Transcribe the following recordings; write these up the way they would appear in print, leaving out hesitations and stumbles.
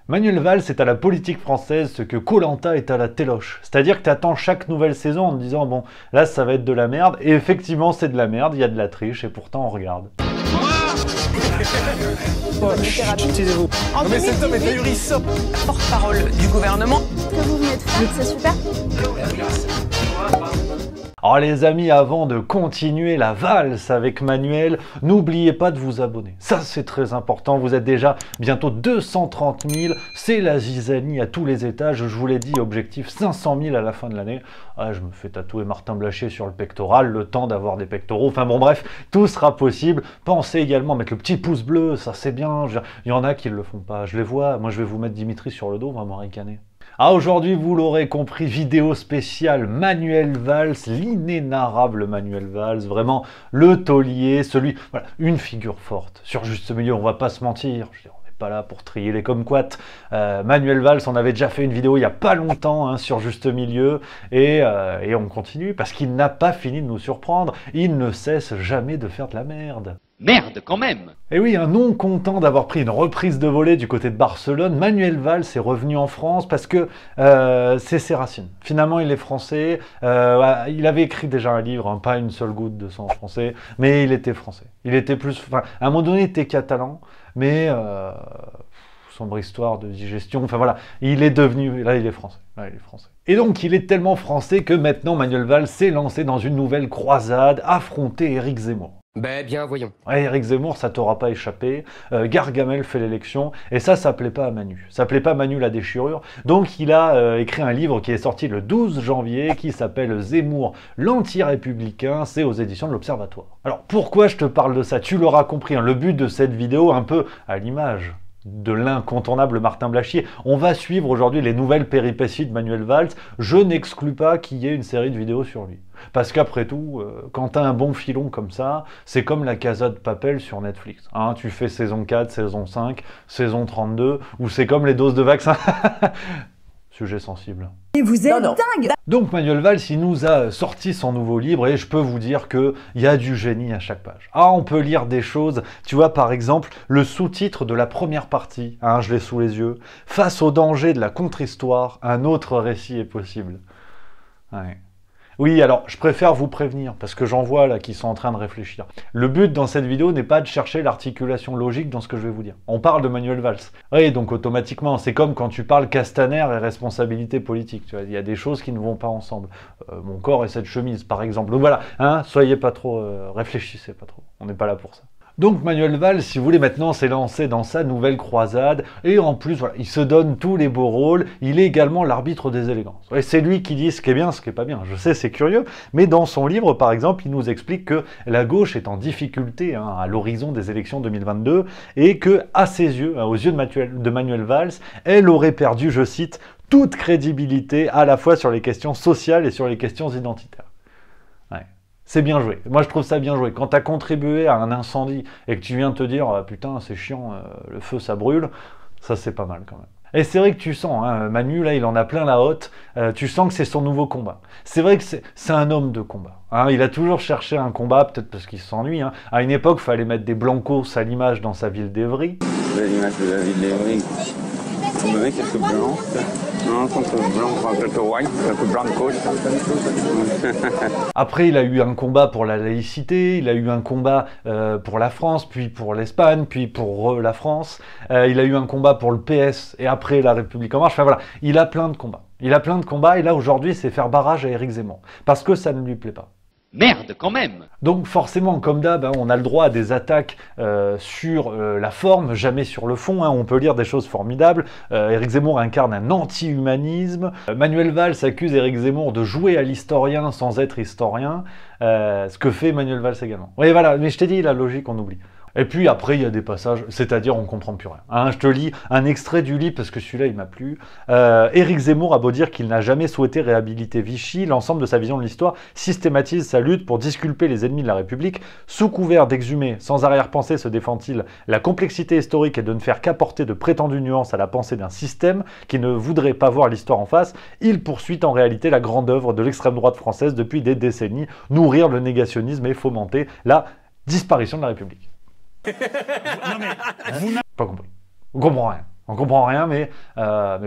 Manuel Valls est à la politique française ce que koh Lanta est à la téloche. C'est-à-dire que tu attends chaque nouvelle saison en te disant bon, là ça va être de la merde, et effectivement c'est de la merde, il y a de la triche, et pourtant on regarde. Taisez-vous. Non mais cet homme est ahurissant. Porte-parole du gouvernement. Ce que vous venez de faire, c'est super. Alors les amis, avant de continuer la valse avec Manuel, n'oubliez pas de vous abonner. Ça c'est très important, vous êtes déjà bientôt 230 000, c'est la zizanie à tous les étages, je vous l'ai dit, objectif 500 000 à la fin de l'année. Ah, je me fais tatouer Martin Blachier sur le pectoral, le temps d'avoir des pectoraux, enfin bon bref, tout sera possible. Pensez également à mettre le petit pouce bleu, ça c'est bien, il y en a qui ne le font pas, je les vois, moi je vais vous mettre Dimitri sur le dos, on va m'en ricaner. Ah, aujourd'hui, vous l'aurez compris, vidéo spéciale Manuel Valls, l'inénarrable Manuel Valls, vraiment le taulier, celui, voilà, une figure forte. Sur Juste Milieu, on va pas se mentir, je veux dire, on n'est pas là pour trier les kumquats. Manuel Valls, on avait déjà fait une vidéo il n'y a pas longtemps hein, sur Juste Milieu, et on continue, parce qu'il n'a pas fini de nous surprendre, il ne cesse jamais de faire de la merde. Merde, quand même! Et oui, un non content d'avoir pris une reprise de volée du côté de Barcelone, Manuel Valls est revenu en France parce que c'est ses racines. Finalement, il est français, il avait écrit déjà un livre, hein, pas une seule goutte de sang français, mais il était français. Il était plus, enfin, à un moment donné, il était catalan, mais sombre histoire de digestion, enfin voilà, il est devenu, là il est français, là il est français. Et donc il est tellement français que maintenant Manuel Valls s'est lancé dans une nouvelle croisade, affronter Éric Zemmour. Ben bien, voyons. Ouais, Éric Zemmour, ça t'aura pas échappé. Gargamel fait l'élection, et ça plaît pas à Manu. Ça plaît pas à Manu la déchirure. Donc il a écrit un livre qui est sorti le 12 janvier, qui s'appelle Zemmour, l'anti-républicain. C'est aux éditions de l'Observatoire. Alors pourquoi je te parle de ça? Tu l'auras compris, hein, le but de cette vidéo, un peu à l'image de l'incontournable Martin Blachier. On va suivre aujourd'hui les nouvelles péripéties de Manuel Valls. Je n'exclus pas qu'il y ait une série de vidéos sur lui. Parce qu'après tout, quand tu as un bon filon comme ça, c'est comme la Casa de Papel sur Netflix. Hein, tu fais saison 4, saison 5, saison 32, ou c'est comme les doses de vaccin. Sujet sensible. Et vous êtes dingue! Donc Manuel Valls, il nous a sorti son nouveau livre et je peux vous dire qu'il y a du génie à chaque page. Ah, on peut lire des choses, tu vois par exemple le sous-titre de la première partie, hein, je l'ai sous les yeux, « Face au danger de la contre-histoire, un autre récit est possible ». Ouais. Oui, alors, je préfère vous prévenir, parce que j'en vois là qui sont en train de réfléchir. Le but dans cette vidéo n'est pas de chercher l'articulation logique dans ce que je vais vous dire. On parle de Manuel Valls. Oui, donc automatiquement, c'est comme quand tu parles Castaner et responsabilité politique. Tu vois, il y a des choses qui ne vont pas ensemble. Mon corps et cette chemise, par exemple. Donc voilà, hein, soyez pas trop... réfléchissez pas trop. On n'est pas là pour ça. Donc Manuel Valls, si vous voulez, maintenant s'est lancé dans sa nouvelle croisade, et en plus, voilà, il se donne tous les beaux rôles, il est également l'arbitre des élégances. Et c'est lui qui dit ce qui est bien, ce qui est pas bien. Je sais, c'est curieux, mais dans son livre, par exemple, il nous explique que la gauche est en difficulté hein, à l'horizon des élections 2022, et que, à ses yeux, aux yeux de Manuel Valls, elle aurait perdu, je cite, toute crédibilité à la fois sur les questions sociales et sur les questions identitaires. C'est bien joué. Moi, je trouve ça bien joué. Quand tu as contribué à un incendie et que tu viens de te dire « Putain, c'est chiant, le feu, ça brûle », ça, c'est pas mal quand même. Et c'est vrai que tu sens, hein, Manu, là, il en a plein la hotte, tu sens que c'est son nouveau combat. C'est vrai que c'est un homme de combat. Hein, il a toujours cherché un combat, peut-être parce qu'il s'ennuie. Hein. À une époque, il fallait mettre des blancos à l'image dans sa ville d'Evry. L'image de la ville d'Evry. Le mec, c'est blanc. Non, c'est blanc, un peu white, un peu blanco. Après, il a eu un combat pour la laïcité, il a eu un combat pour la France, puis pour l'Espagne, puis pour la France. Il a eu un combat pour le PS et après la République en marche. Enfin voilà, il a plein de combats. Il a plein de combats et là aujourd'hui, c'est faire barrage à Éric Zemmour. Parce que ça ne lui plaît pas. Merde, quand même! Donc forcément, comme d'hab, hein, on a le droit à des attaques sur la forme, jamais sur le fond. Hein, on peut lire des choses formidables. Éric Zemmour incarne un anti-humanisme. Manuel Valls accuse Éric Zemmour de jouer à l'historien sans être historien. Ce que fait Manuel Valls également. Oui, voilà, mais je t'ai dit, la logique, on oublie. Et puis après, il y a des passages, c'est-à-dire on comprend plus rien. Hein, je te lis un extrait du livre parce que celui-là, il m'a plu. Éric Zemmour a beau dire qu'il n'a jamais souhaité réhabiliter Vichy, l'ensemble de sa vision de l'histoire systématise sa lutte pour disculper les ennemis de la République. Sous couvert d'exhumer, sans arrière-pensée, se défend-il, la complexité historique et de ne faire qu'apporter de prétendues nuances à la pensée d'un système qui ne voudrait pas voir l'histoire en face. Il poursuit en réalité la grande œuvre de l'extrême droite française depuis des décennies, nourrir le négationnisme et fomenter la disparition de la République. Non mais, vous n'avez pas compris. Vous comprenez rien. On comprend rien, mais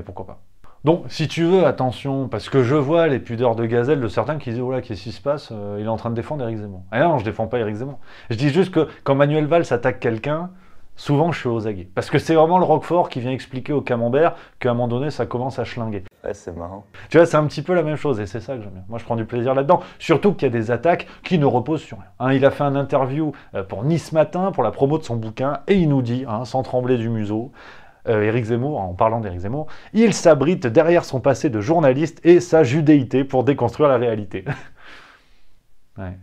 pourquoi pas. Donc, si tu veux, attention, parce que je vois les pudeurs de gazelle de certains qui disent « Oh là, qu'est-ce qui se passe? Il est en train de défendre Éric Zemmour. » Et non, je défends pas Éric Zemmour. Je dis juste que quand Manuel Valls attaque quelqu'un, souvent je suis aux aguets. Parce que c'est vraiment le Roquefort qui vient expliquer au camembert qu'à un moment donné, ça commence à schlinguer. Ouais, c'est marrant. Tu vois, c'est un petit peu la même chose, et c'est ça que j'aime bien. Moi, je prends du plaisir là-dedans. Surtout qu'il y a des attaques qui ne reposent sur rien. Hein, il a fait un interview pour Nice Matin, pour la promo de son bouquin, et il nous dit, hein, sans trembler du museau, Éric Zemmour, en parlant d'Éric Zemmour, il s'abrite derrière son passé de journaliste et sa judéité pour déconstruire la réalité. Ouais.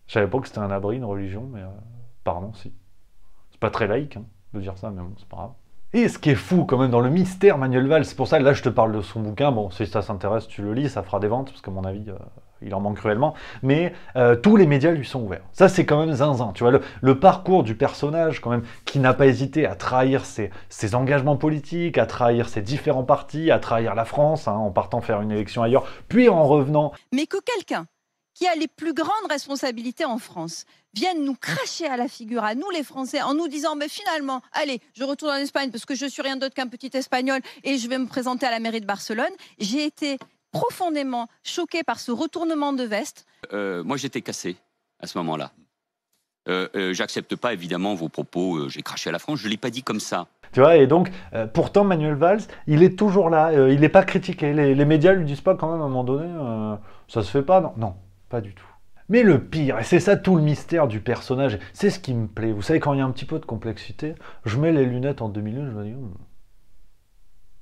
Je savais pas que c'était un abri, une religion, mais pardon, si. C'est pas très laïque hein, de dire ça, mais bon, c'est pas grave. Et ce qui est fou quand même dans le mystère Manuel Valls, c'est pour ça que là je te parle de son bouquin, bon si ça s'intéresse tu le lis, ça fera des ventes, parce qu'à mon avis il en manque cruellement, mais tous les médias lui sont ouverts. Ça c'est quand même zinzin, tu vois, le parcours du personnage quand même, qui n'a pas hésité à trahir ses engagements politiques, à trahir ses différents partis, à trahir la France, hein, en partant faire une élection ailleurs, puis en revenant. Mais que quelqu'un qui a les plus grandes responsabilités en France viennent nous cracher à la figure, à nous les Français, en nous disant mais finalement, allez, je retourne en Espagne parce que je suis rien d'autre qu'un petit Espagnol et je vais me présenter à la mairie de Barcelone. J'ai été profondément choquée par ce retournement de veste. Moi, j'étais cassé à ce moment-là. J'accepte pas évidemment vos propos, j'ai craché à la France, je l'ai pas dit comme ça. Tu vois, et donc, pourtant, Manuel Valls, il est toujours là, il n'est pas critiqué. Les médias lui disent pas quand même à un moment donné, ça se fait pas, non. Non. Pas du tout. Mais le pire, et c'est ça tout le mystère du personnage, c'est ce qui me plaît. Vous savez, quand il y a un petit peu de complexité, je mets les lunettes en 2001, je me dis...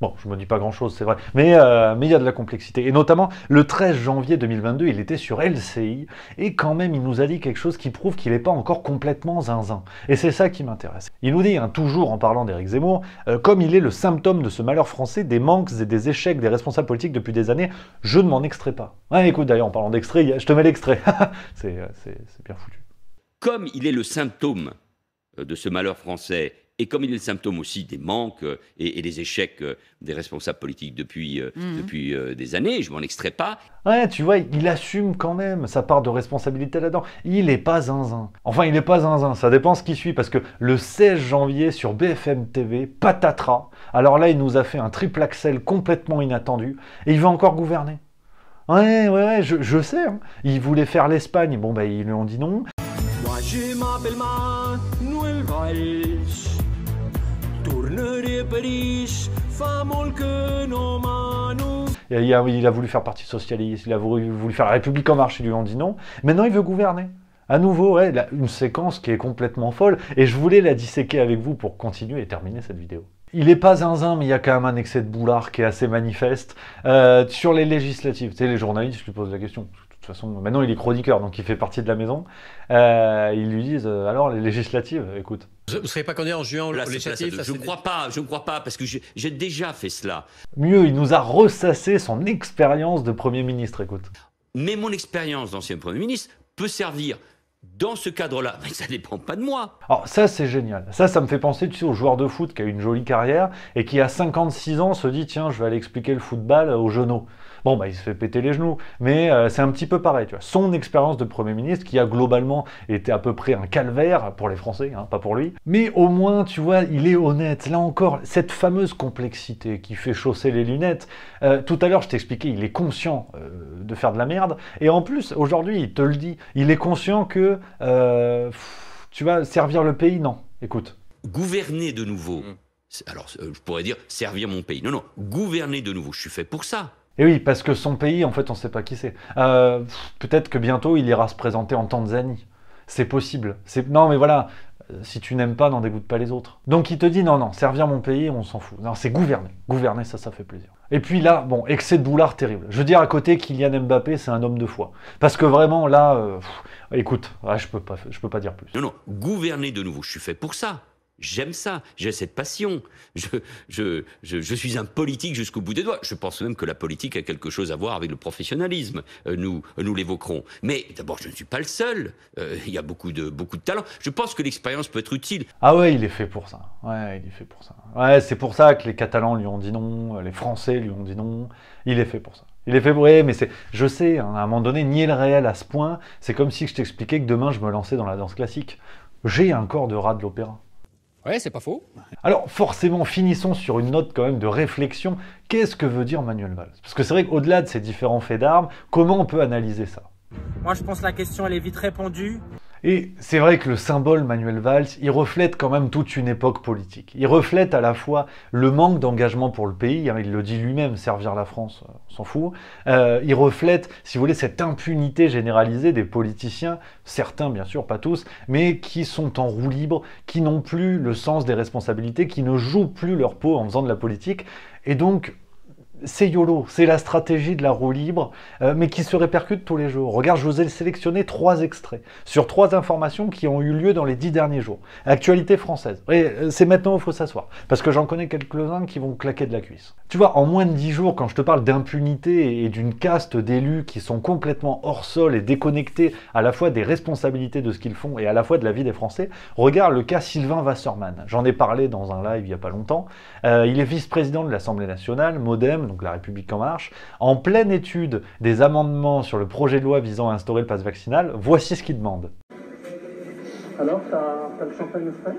Bon, je me dis pas grand-chose, c'est vrai, mais il y a de la complexité. Et notamment, le 13 janvier 2022, il était sur LCI, et quand même, il nous a dit quelque chose qui prouve qu'il n'est pas encore complètement zinzin. Et c'est ça qui m'intéresse. Il nous dit, hein, toujours en parlant d'Éric Zemmour, comme il est le symptôme de ce malheur français, des manques et des échecs des responsables politiques depuis des années, je ne m'en extrais pas. Ouais, écoute, d'ailleurs, en parlant d'extrait, je te mets l'extrait. c'est bien foutu. Comme il est le symptôme de ce malheur français, et comme il est le symptôme aussi des manques et des échecs des responsables politiques depuis des années, je m'en extrais pas. Ouais, tu vois, il assume quand même sa part de responsabilité là-dedans. Il n'est pas zinzin. Enfin, il n'est pas zinzin, ça dépend ce qui suit, parce que le 16 janvier sur BFM TV, patatras, alors là, il nous a fait un triple axel complètement inattendu, et il va encore gouverner. Ouais, je sais, hein. Il voulait faire l'Espagne, bon, bah, ils lui ont dit non. Moi, je m'appelle Manuel Valls. Il a voulu faire Parti Socialiste, il a voulu faire La République En Marche, ils lui ont dit non. Maintenant, il veut gouverner. À nouveau, ouais, une séquence qui est complètement folle. Et je voulais la disséquer avec vous pour continuer et terminer cette vidéo. Il n'est pas zinzin, mais il y a quand même un excès de boulard qui est assez manifeste. Sur les législatives, tu sais, les journalistes, je lui pose la question. De toute façon, maintenant, il est chroniqueur, donc il fait partie de la maison. Ils lui disent, alors, les législatives, écoute. Vous ne serez pas candidat en juin aux législatives? Je ne crois pas, parce que j'ai déjà fait cela. Mieux, il nous a ressassé son expérience de Premier ministre, écoute. Mais mon expérience d'ancien Premier ministre peut servir dans ce cadre-là, mais ça ne dépend pas de moi. Alors ça, c'est génial. Ça me fait penser, tu sais, au joueur de foot qui a une jolie carrière et qui, à 56 ans, se dit, tiens, je vais aller expliquer le football aux genoux. Bon, bah, il se fait péter les genoux. Mais c'est un petit peu pareil, tu vois. Son expérience de Premier ministre, qui a globalement été à peu près un calvaire pour les Français, hein, pas pour lui. Mais au moins, tu vois, il est honnête. Là encore, cette fameuse complexité qui fait chausser les lunettes. Tout à l'heure, je t'expliquais, il est conscient de faire de la merde. Et en plus, aujourd'hui, il te le dit, il est conscient que, tu vas servir le pays, non. Écoute. Gouverner de nouveau. Alors, je pourrais dire servir mon pays. Non, gouverner de nouveau, je suis fait pour ça. Et oui, parce que son pays, en fait, on ne sait pas qui c'est. Peut-être que bientôt, il ira se présenter en Tanzanie. C'est possible. Non, mais voilà, si tu n'aimes pas, n'en dégoûte pas les autres. Donc il te dit, non, servir mon pays, on s'en fout. Non, c'est gouverner. Gouverner, ça fait plaisir. Et puis là, bon, excès de boulard terrible. Je veux dire, à côté, Kylian Mbappé, c'est un homme de foi. Parce que vraiment, là, écoute, je peux pas dire plus. Non, gouverner de nouveau, je suis fait pour ça. J'aime ça, j'ai cette passion. Je suis un politique jusqu'au bout des doigts. Je pense même que la politique a quelque chose à voir avec le professionnalisme. Nous l'évoquerons. Mais d'abord, je ne suis pas le seul. Il y a beaucoup de talents. Je pense que l'expérience peut être utile. Ah ouais, il est fait pour ça. Ouais, il est fait pour ça. Ouais, c'est pour ça que les Catalans lui ont dit non, les Français lui ont dit non. Il est fait pour ça. Il est fait pour... Ouais, mais je sais, hein, à un moment donné, nier le réel à ce point, c'est comme si je t'expliquais que demain, je me lançais dans la danse classique. J'ai un corps de rat de l'opéra. Ouais, c'est pas faux. Alors forcément, finissons sur une note quand même de réflexion. Qu'est-ce que veut dire Manuel Valls? Parce que c'est vrai qu'au-delà de ces différents faits d'armes, comment on peut analyser ça? Moi je pense que la question elle est vite répondue. Et c'est vrai que le symbole Manuel Valls, il reflète quand même toute une époque politique. Il reflète à la fois le manque d'engagement pour le pays, hein, il le dit lui-même, servir la France, on s'en fout. Il reflète, si vous voulez, cette impunité généralisée des politiciens, certains bien sûr, pas tous, mais qui sont en roue libre, qui n'ont plus le sens des responsabilités, qui ne jouent plus leur peau en faisant de la politique. Et donc, c'est YOLO, c'est la stratégie de la roue libre, mais qui se répercute tous les jours. Regarde, je vous ai sélectionné 3 extraits sur 3 informations qui ont eu lieu dans les 10 derniers jours. Actualité française. Et c'est maintenant où il faut s'asseoir, parce que j'en connais quelques-uns qui vont claquer de la cuisse. Tu vois, en moins de 10 jours, quand je te parle d'impunité et d'une caste d'élus qui sont complètement hors sol et déconnectés à la fois des responsabilités de ce qu'ils font et à la fois de la vie des Français, regarde le cas Sylvain Wasserman. J'en ai parlé dans un live il n'y a pas longtemps. Il est vice-président de l'Assemblée nationale, MoDem, donc La République En Marche, en pleine étude des amendements sur le projet de loi visant à instaurer le pass vaccinal. Voici ce qu'il demande. Alors, t'as le champagne frais?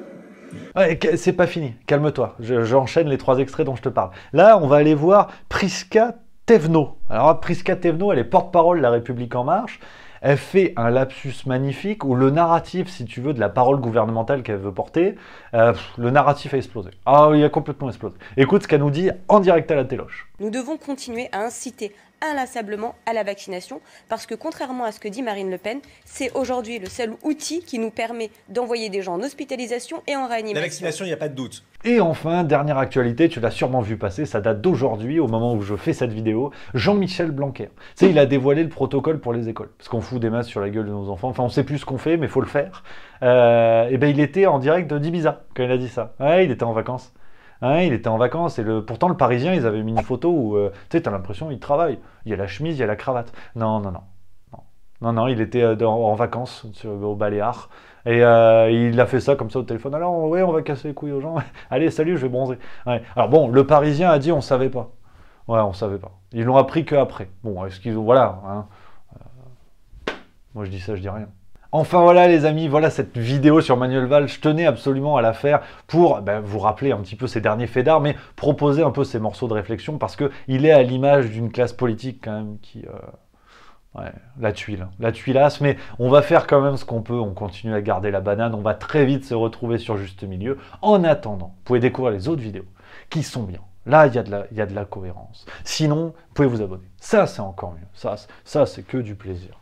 Ouais, c'est pas fini, calme-toi, j'enchaîne les 3 extraits dont je te parle. Là, on va aller voir Prisca Thévenot. Alors Prisca Thévenot, elle est porte-parole de La République En Marche. Elle fait un lapsus magnifique où le narratif, si tu veux, de la parole gouvernementale qu'elle veut porter, le narratif a explosé. Ah, il a complètement explosé. Écoute ce qu'elle nous dit en direct à la téloche. Nous devons continuer à inciter inlassablement à la vaccination parce que contrairement à ce que dit Marine Le Pen, c'est aujourd'hui le seul outil qui nous permet d'envoyer des gens en hospitalisation et en réanimation. La vaccination, il n'y a pas de doute. Et enfin, dernière actualité, tu l'as sûrement vu passer, ça date d'aujourd'hui, au moment où je fais cette vidéo, Jean-Michel Blanquer. Tu sais, il a dévoilé le protocole pour les écoles, parce qu'on fout des masques sur la gueule de nos enfants, enfin on sait plus ce qu'on fait, mais il faut le faire. Et ben il était en direct d'Ibiza quand il a dit ça. Ouais, il était en vacances. Hein, il était en vacances et pourtant le Parisien, ils avaient mis une photo où, tu sais, t'as l'impression qu'il travaille. Il y a la chemise, il y a la cravate. Non, il était en vacances au Baléares. Et il a fait ça comme ça au téléphone. Alors, ouais, on va casser les couilles aux gens. Allez, salut, je vais bronzer. Ouais. Alors bon, le Parisien a dit on savait pas. Ouais, on savait pas. Ils l'ont appris qu'après. Bon, est-ce qu'ils ont... Voilà. Hein. Moi, je dis ça, je dis rien. Enfin voilà les amis, voilà cette vidéo sur Manuel Valls, je tenais absolument à la faire pour vous rappeler un petit peu ces derniers faits d'armes, mais proposer un peu ces morceaux de réflexion parce qu'il est à l'image d'une classe politique quand même qui... ouais, la tuilasse, mais on va faire quand même ce qu'on peut, on continue à garder la banane, on va très vite se retrouver sur Juste Milieu. En attendant, vous pouvez découvrir les autres vidéos qui sont bien. Là, il y a de la cohérence. Sinon, vous pouvez vous abonner. Ça, c'est encore mieux. Ça c'est que du plaisir.